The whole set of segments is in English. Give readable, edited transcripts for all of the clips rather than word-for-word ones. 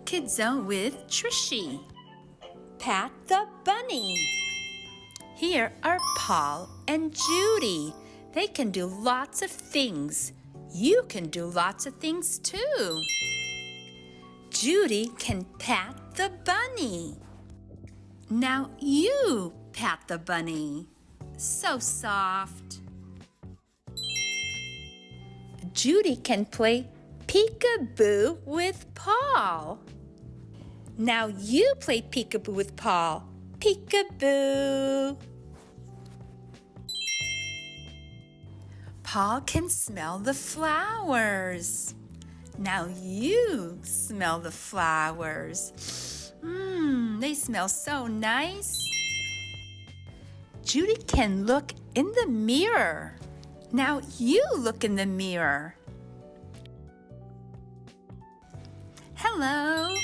Kid Zone with Trishy. Pat the bunny. Here are Paul and Judy. They can do lots of things. You can do lots of things too. Judy can pat the bunny. Now you pat the bunny. So soft. Judy can play peekaboo with Paul. Now you play peekaboo with Paul. Peekaboo. Paul can smell the flowers. Now you smell the flowers. They smell so nice. Judy can look in the mirror. Now you look in the mirror. Hello.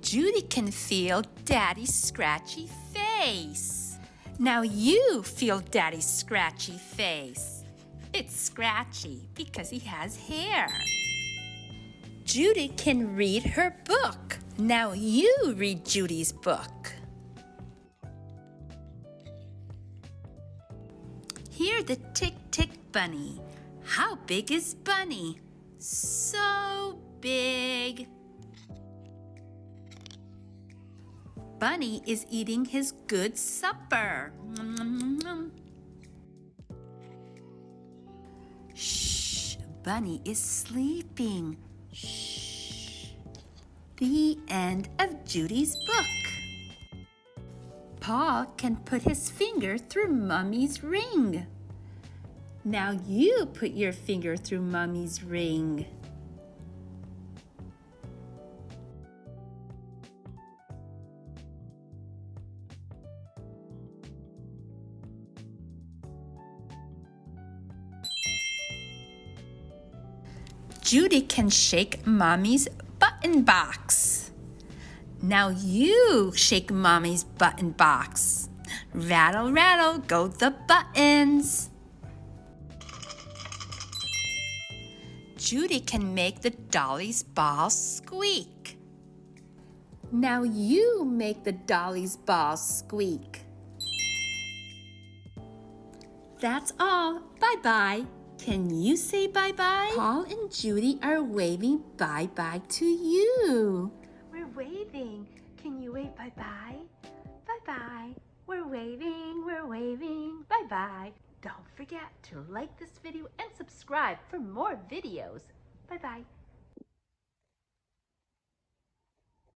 Judy can feel Daddy's scratchy face. Now you feel Daddy's scratchy face. It's scratchy because he has hair. Judy can read her book. Now you read Judy's book. Hear the tick-tick bunny. How big is Bunny? So big. Bunny is eating his good supper. Shh, Bunny is sleeping. Shh. The end of Judy's book. Paul can put his finger through Mummy's ring. Now you put your finger through Mummy's ring. Judy can shake Mommy's button box. Now you shake Mommy's button box. Rattle, rattle, go the buttons. Judy can make the dolly's ball squeak. Now you make the dolly's ball squeak. That's all. Bye-bye. Can you say bye-bye? Paul and Judy are waving bye-bye to you. We're waving. Can you wave bye-bye? Bye-bye. We're waving. Bye-bye. Don't forget to like this video and subscribe for more videos. Bye-bye.